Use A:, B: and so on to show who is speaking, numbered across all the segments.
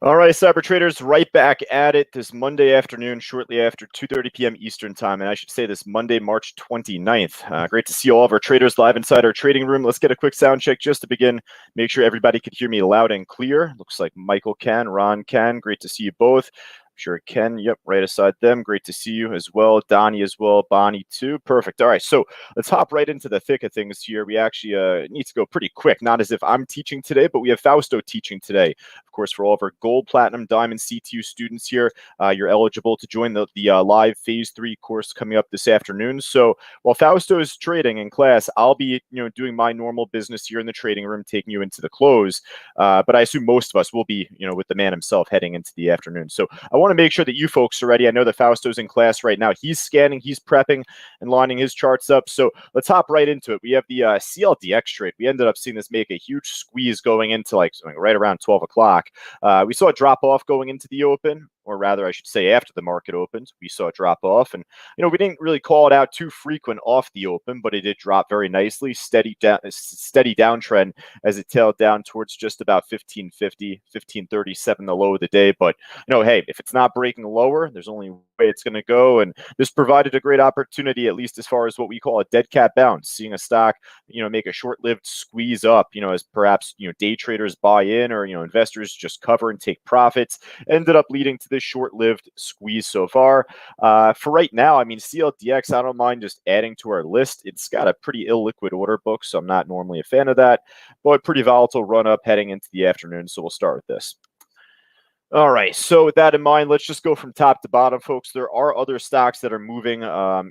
A: All right, cyber traders, right back at it this Monday afternoon, shortly after 2:30 p.m. Eastern time, and I should say this Monday, March 29th. Great to see all of our traders live inside our trading room. Let's get a quick sound check just to begin. Make sure everybody can hear me loud and clear. Looks like Michael can, Ron can. Great to see you both. Sure, Ken. Yep, right aside them. Great to see you as well. Donnie as well. Bonnie too. Perfect. All right, so let's hop right into the thick of things here. We actually need to go pretty quick. Not as if I'm teaching today, but we have Fausto teaching today. Of course, for all of our gold, platinum, diamond, CTU students here, you're eligible to join the live Phase 3 course coming up this afternoon. So while Fausto is trading in class, I'll be doing my normal business here in the trading room, taking you into the close. But I assume most of us will be with the man himself heading into the afternoon. So I want to make sure that you folks are ready. I know that Fausto's in class right now. He's scanning, he's prepping, and lining his charts up. So let's hop right into it. We have the CLDX trade. We ended up seeing this make a huge squeeze going into like right around 12 o'clock. We saw a drop off going into the open, or rather, I should say, after the market opened. We saw a drop off, and we didn't really call it out too frequent off the open, but it did drop very nicely, steady downtrend as it tailed down towards just about 1550, 1537, the low of the day. But hey, if it's not breaking lower, there's only way it's going to go, and this provided a great opportunity, at least as far as what we call a dead cat bounce, seeing a stock make a short-lived squeeze up, as perhaps day traders buy in, or investors just cover and take profits, ended up leading to this short-lived squeeze so far. For right now, I mean, CLDX, I don't mind just adding to our list. It's got a pretty illiquid order book, so I'm not normally a fan of that, but pretty volatile run up heading into the afternoon, so we'll start with this. All right, so with that in mind, let's just go from top to bottom, folks. There are other stocks that are moving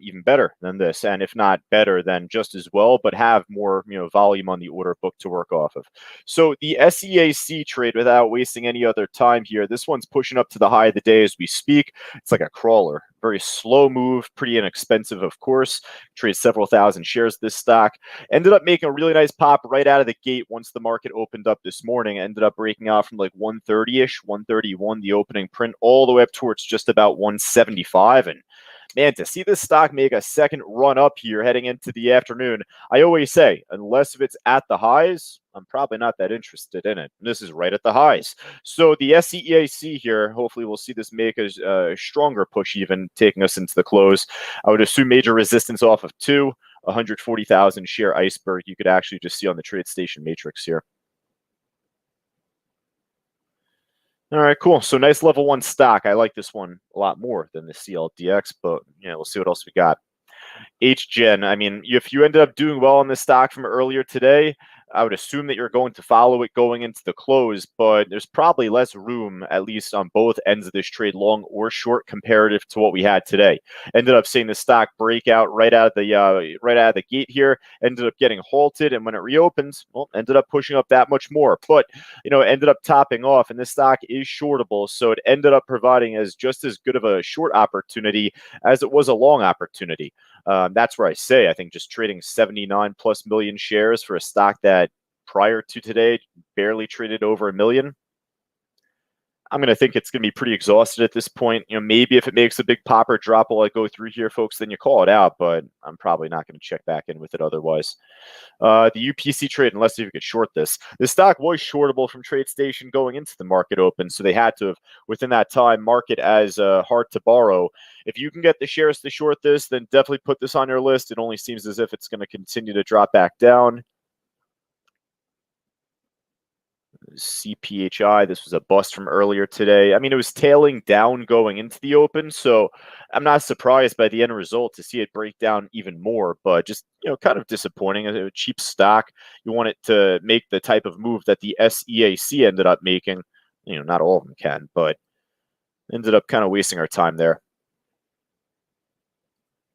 A: even better than this, and if not better, then just as well, but have more volume on the order book to work off of. So the SEAC trade, without wasting any other time here, this one's pushing up to the high of the day as we speak. It's like a crawler. Very slow move, pretty inexpensive, of course. Trades several thousand shares of this stock. Ended up making a really nice pop right out of the gate once the market opened up this morning. Ended up breaking out from like 130-ish, 131, the opening print, all the way up towards just about 175. And man, to see this stock make a second run up here heading into the afternoon, I always say, unless if it's at the highs, I'm probably not that interested in it. And this is right at the highs. So the SEAC here, hopefully we'll see this make a stronger push, even taking us into the close. I would assume major resistance off of 140,000 share iceberg. You could actually just see on the TradeStation matrix here. All right, cool. So nice level 1 stock. I like this one a lot more than the CLDX, but we'll see what else we got. HGEN, I mean, if you ended up doing well on this stock from earlier today, I would assume that you're going to follow it going into the close, but there's probably less room, at least on both ends of this trade, long or short, comparative to what we had today. Ended up seeing the stock break out right out of the gate here. Ended up getting halted, and when it reopens, well, ended up pushing up that much more. But ended up topping off, and this stock is shortable, so it ended up providing as just as good of a short opportunity as it was a long opportunity. That's where I say I think just trading 79 plus million shares for a stock that prior to today barely traded over 1 million. I'm going to think it's going to be pretty exhausted at this point. Maybe if it makes a big pop or drop while I go through here, folks, then you call it out, but I'm probably not going to check back in with it otherwise. The UPC trade, unless you could short this. This stock was shortable from TradeStation going into the market open, so they had to have, within that time, mark it as hard to borrow. If you can get the shares to short this, then definitely put this on your list. It only seems as if it's going to continue to drop back down. CPHI, this was a bust from earlier today. I mean, it was tailing down going into the open, so I'm not surprised by the end result to see it break down even more, but just, kind of disappointing. A cheap stock, you want it to make the type of move that the SEAC ended up making. Not all of them can, but ended up kind of wasting our time there.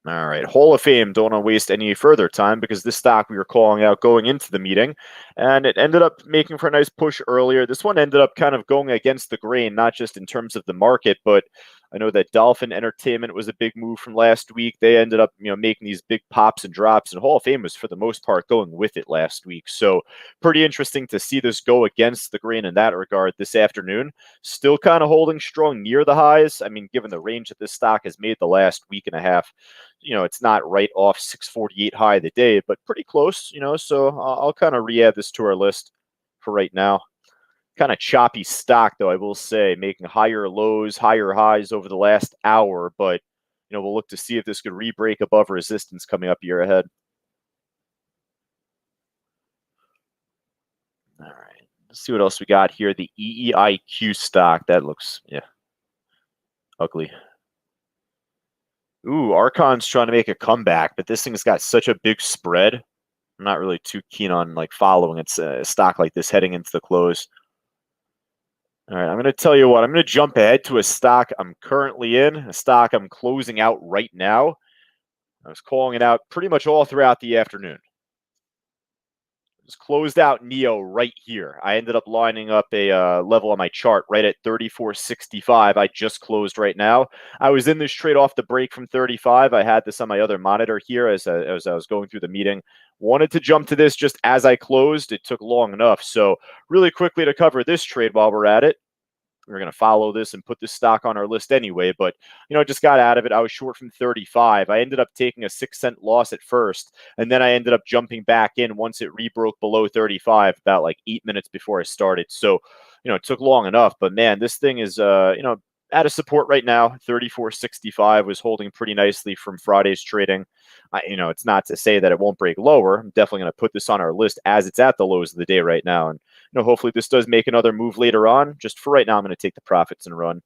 A: All right, Hall of Fame, don't want to waste any further time because this stock we were calling out going into the meeting, and it ended up making for a nice push earlier. This one ended up kind of going against the grain, not just in terms of the market, but I know that Dolphin Entertainment was a big move from last week. They ended up, making these big pops and drops, and Hall of Fame was for the most part going with it last week. So pretty interesting to see this go against the grain in that regard this afternoon. Still kind of holding strong near the highs. I mean, given the range that this stock has made the last week and a half, it's not right off 648 high of the day, but pretty close, so I'll kind of re-add this to our list for right now. Kind of choppy stock, though, I will say, making higher lows, higher highs over the last hour. But, we'll look to see if this could re-break above resistance coming up year ahead. All right. Let's see what else we got here. The EEIQ stock. That looks, ugly. Ooh, Archon's trying to make a comeback, but this thing's got such a big spread. I'm not really too keen on following its stock like this heading into the close. All right, I'm going to tell you what. I'm going to jump ahead to a stock I'm currently in, a stock I'm closing out right now. I was calling it out pretty much all throughout the afternoon. Just closed out Neo right here. I ended up lining up a level on my chart right at 34.65. I just closed right now. I was in this trade off the break from 35. I had this on my other monitor here as I was going through the meeting. Wanted to jump to this just as I closed. It took long enough. So really quickly to cover this trade while we're at it. We're going to follow this and put this stock on our list anyway, but just got out of it. I was short from 35. I ended up taking a 6-cent loss at first, and then I ended up jumping back in once it rebroke below 35 about 8 minutes before I started. So, it took long enough, but man, this thing is at a support right now. 34.65 was holding pretty nicely from Friday's trading. It's not to say that it won't break lower. I'm definitely going to put this on our list as it's at the lows of the day right now. And, hopefully this does make another move later on. Just for right now, I'm going to take the profits and run.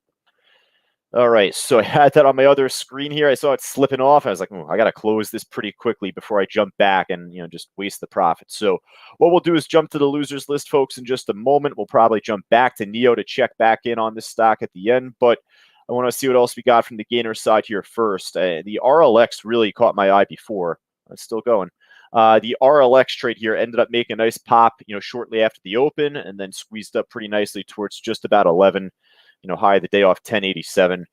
A: All right, so I had that on my other screen here. I saw it slipping off. I was like, I got to close this pretty quickly before I jump back and, just waste the profit. So what we'll do is jump to the losers list, folks, in just a moment. We'll probably jump back to Neo to check back in on this stock at the end, but I want to see what else we got from the gainer side here first. The RLX really caught my eye before. It's still going. The RLX trade here ended up making a nice pop, shortly after the open, and then squeezed up pretty nicely towards just about 11. High of the day off 1087.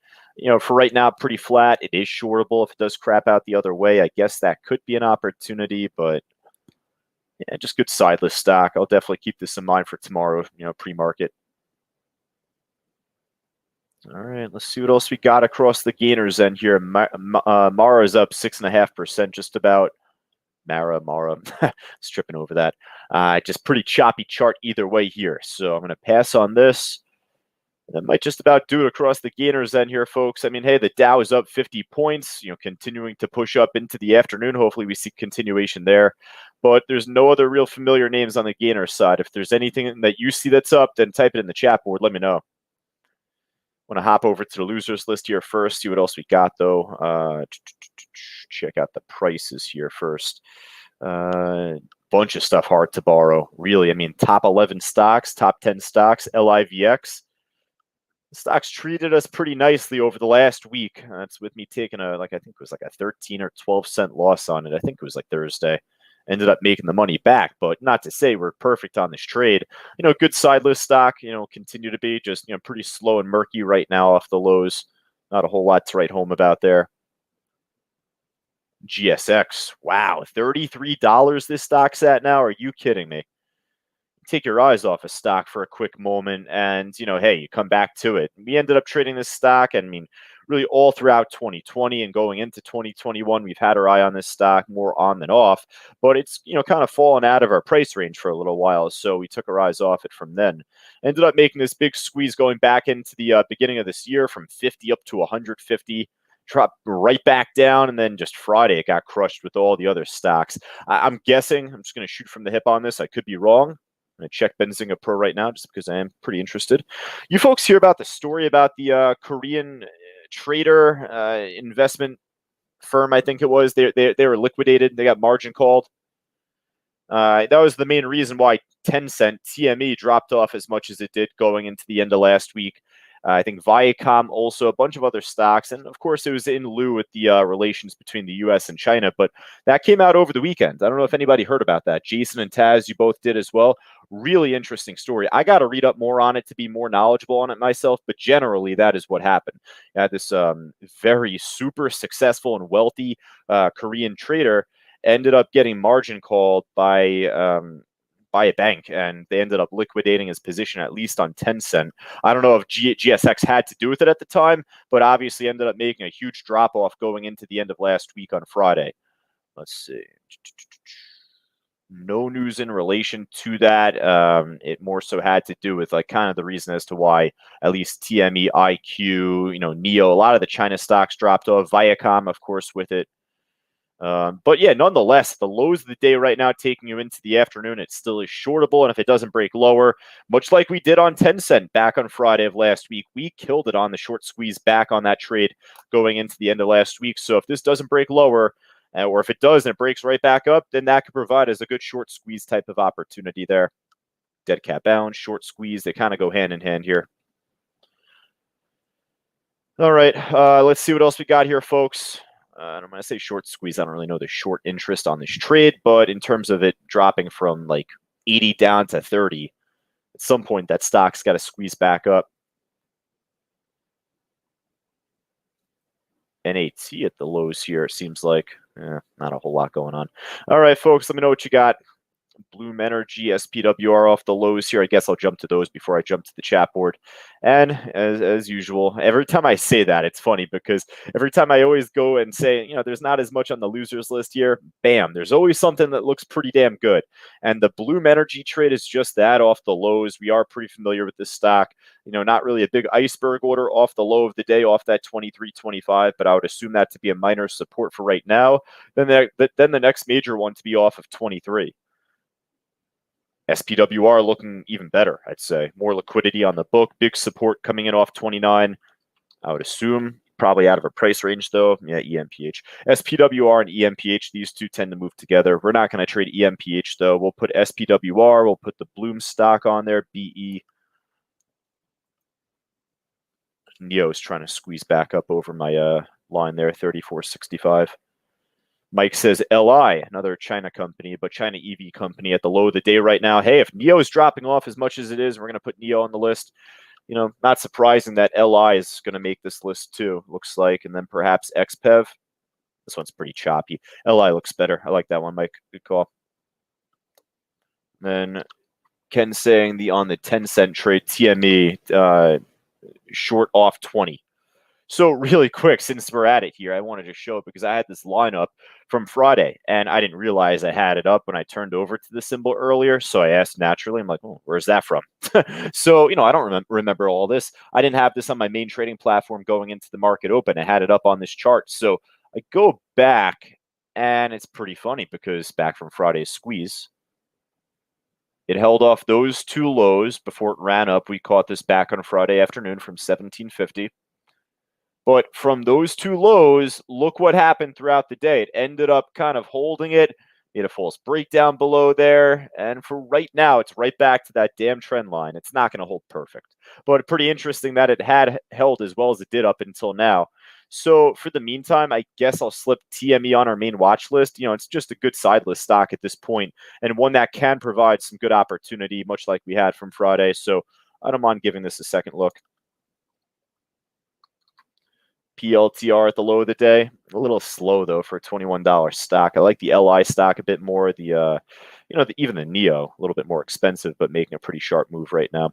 A: For right now, pretty flat. It is shortable if it does crap out the other way. I guess that could be an opportunity, but yeah, just good sideless stock. I'll definitely keep this in mind for tomorrow, pre-market. All right, let's see what else we got across the gainers end here. Mara's up 6.5%, just about. Mara, stripping over that. Just pretty choppy chart either way here. So I'm going to pass on this. That might just about do it across the gainers end here, folks. I mean, hey, the Dow is up 50 points, continuing to push up into the afternoon. Hopefully we see continuation there. But there's no other real familiar names on the gainer side. If there's anything that you see that's up, then type it in the chat board. Let me know. Want to hop over to the losers list here first, see what else we got, though. Check out the prices here first. Bunch of stuff hard to borrow, really. I mean, top 11 stocks, top 10 stocks, LIVX. The stocks treated us pretty nicely over the last week. That's with me taking I think it was a 13 or 12-cent loss on it. I think it was Thursday. Ended up making the money back, but not to say we're perfect on this trade. Good sideless stock, continue to be just, pretty slow and murky right now off the lows. Not a whole lot to write home about there. GSX, wow, $33 this stock's at now. Are you kidding me? Take your eyes off a stock for a quick moment and, hey, you come back to it. We ended up trading this stock. And I mean, really all throughout 2020 and going into 2021, we've had our eye on this stock more on than off, but it's, kind of fallen out of our price range for a little while. So we took our eyes off it from then. Ended up making this big squeeze going back into the beginning of this year from 50 up to 150. Dropped right back down, and then just Friday it got crushed with all the other stocks. I'm guessing, I'm just going to shoot from the hip on this. I could be wrong. I'm going to check Benzinga Pro right now just because I am pretty interested. You folks hear about the story about the Korean trader investment firm, I think it was. They were liquidated. They got margin called. That was the main reason why Tencent, TME, dropped off as much as it did going into the end of last week. I think Viacom also, a bunch of other stocks. And of course, it was in lieu with the relations between the U.S. and China. But that came out over the weekend. I don't know if anybody heard about that. Jason and Taz, you both did as well. Really interesting story. I got to read up more on it to be more knowledgeable on it myself. But generally, that is what happened. You had this very super successful and wealthy Korean trader ended up getting margin called by a bank, and they ended up liquidating his position, at least on Tencent. I don't know if GSX had to do with it at the time, but obviously ended up making a huge drop-off going into the end of last week on Friday. Let's see. No news in relation to that. It more so had to do with like kind of the reason as to why at least TME, IQ, NEO, a lot of the China stocks dropped off. Viacom, of course, with it. But yeah, nonetheless, the lows of the day right now taking you into the afternoon, it still is shortable. And if it doesn't break lower, much like we did on Tencent back on Friday of last week, we killed it on the short squeeze back on that trade going into the end of last week. So if this doesn't break lower, or if it does and it breaks right back up, then that could provide us a good short squeeze type of opportunity there. Dead cat bounce, short squeeze, they kind of go hand in hand here. All right, let's see what else we got here, folks. And I'm going to say short squeeze. I don't really know the short interest on this trade, but in terms of it dropping from like 80 down to 30, at some point that stock's got to squeeze back up. NAT at the lows here, it seems like. Not a whole lot going on. All right, folks, let me know what you got. Bloom Energy, SPWR off the lows here. I guess I'll jump to those before I jump to the chat board. And as usual, every time I say that, it's funny because every time I always go and say, there's not as much on the losers list here, bam, there's always something that looks pretty damn good. And the Bloom Energy trade is just that off the lows. We are pretty familiar with this stock. Not really a big iceberg order off the low of the day, off that 23.25, but I would assume that to be a minor support for right now. Then the next major one to be off of 23. SPWR looking even better, I'd say. More liquidity on the book. Big support coming in off 29. I would assume probably out of a price range, though. Yeah, EMPH. SPWR and EMPH, these two tend to move together. We're not going to trade EMPH, though. We'll put SPWR. We'll put the Bloom stock on there, BE. Neo's trying to squeeze back up over my line there, 34.65. Mike says LI, another China company, but China EV company at the low of the day right now. Hey, if NEO is dropping off as much as it is, we're going to put NEO on the list. Not surprising that LI is going to make this list too, looks like. And then perhaps XPEV. This one's pretty choppy. LI looks better. I like that one, Mike. Good call. Then Ken saying on the 10-cent trade, TME, short off 20. So really quick, since we're at it here, I wanted to show it because I had this lineup from Friday, and I didn't realize I had it up when I turned over to the symbol earlier. So I asked naturally, I'm like, oh, where's that from? So, I don't remember all this. I didn't have this on my main trading platform going into the market open. I had it up on this chart. So I go back, and it's pretty funny because back from Friday's squeeze, it held off those two lows before it ran up. We caught this back on Friday afternoon from 1750. But from those two lows, look what happened throughout the day. It ended up kind of holding it, made a false breakdown below there. And for right now, it's right back to that damn trend line. It's not going to hold perfect. But pretty interesting that it had held as well as it did up until now. So for the meantime, I guess I'll slip TME on our main watch list. It's just a good side list stock at this point, and one that can provide some good opportunity, much like we had from Friday. So I don't mind giving this a second look. PLTR at the low of the day. A little slow though for a $21 stock. I like the LI stock a bit more. Even the NEO a little bit more expensive, but making a pretty sharp move right now.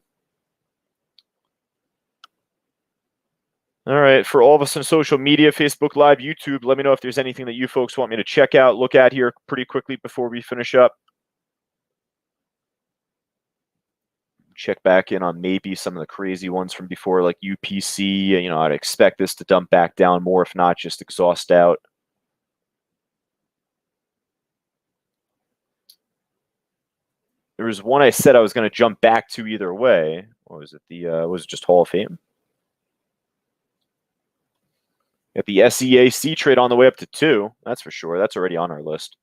A: All right, for all of us on social media, Facebook Live, YouTube, let me know if there's anything that you folks want me to check out, look at here pretty quickly before we finish up. Check back in on maybe some of the crazy ones from before, like UPC. I'd expect this to dump back down more, if not just exhaust out. There was one I said I was going to jump back to either way. What was it? Was it just Hall of Fame? Got the SEAC trade on the way up to 2. That's for sure. That's already on our list.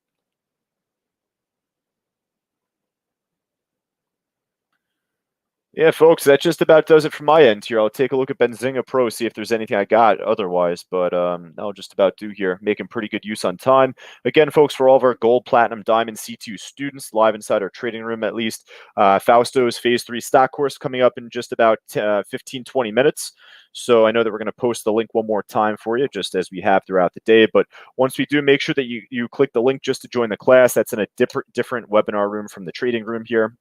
A: Yeah, folks, that just about does it from my end here. I'll take a look at Benzinga Pro, see if there's anything I got otherwise, but that'll just about do here. Making pretty good use on time. Again, folks, for all of our gold, platinum, diamond, C2 students live inside our trading room at least, Fausto's Phase 3 stock course coming up in just about 15, 20 minutes. So I know that we're going to post the link one more time for you, just as we have throughout the day. But once we do, make sure that you click the link just to join the class. That's in a different webinar room from the trading room here.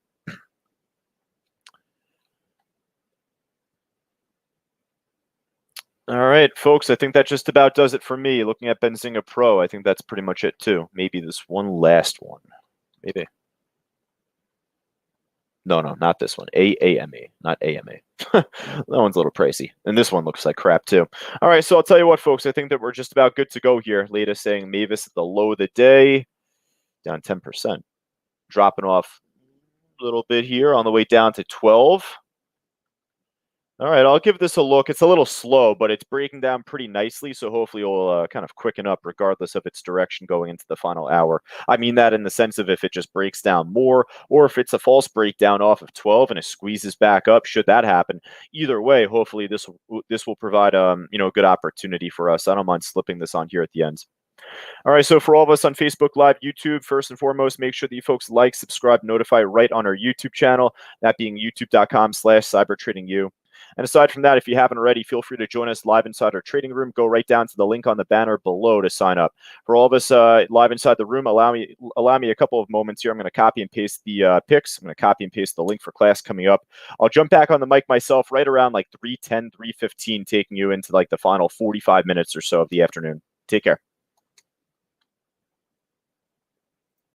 A: All right, folks, I think that just about does it for me. Looking at Benzinga Pro, I think that's pretty much it too. Maybe this one last one. Maybe. No, not this one. AAME, not AMA. That one's a little pricey. And this one looks like crap too. All right, so I'll tell you what, folks. I think that we're just about good to go here. Latest saying Mavis at the low of the day, down 10%. Dropping off a little bit here on the way down to 12. All right, I'll give this a look. It's a little slow, but it's breaking down pretty nicely, so hopefully it'll kind of quicken up regardless of its direction going into the final hour. I mean that in the sense of if it just breaks down more, or if it's a false breakdown off of 12 and it squeezes back up, should that happen. Either way, hopefully this will provide a good opportunity for us. I don't mind slipping this on here at the end. All right, so for all of us on Facebook Live, YouTube, first and foremost, make sure that you folks like, subscribe, notify right on our YouTube channel, that being youtube.com/cybertradingu. And aside from that, if you haven't already, feel free to join us live inside our trading room. Go right down to the link on the banner below to sign up. For all of us live inside the room, allow me a couple of moments here. I'm going to copy and paste the picks. I'm going to copy and paste the link for class coming up. I'll jump back on the mic myself right around like 3:10, 3:15, taking you into like the final 45 minutes or so of the afternoon. Take care.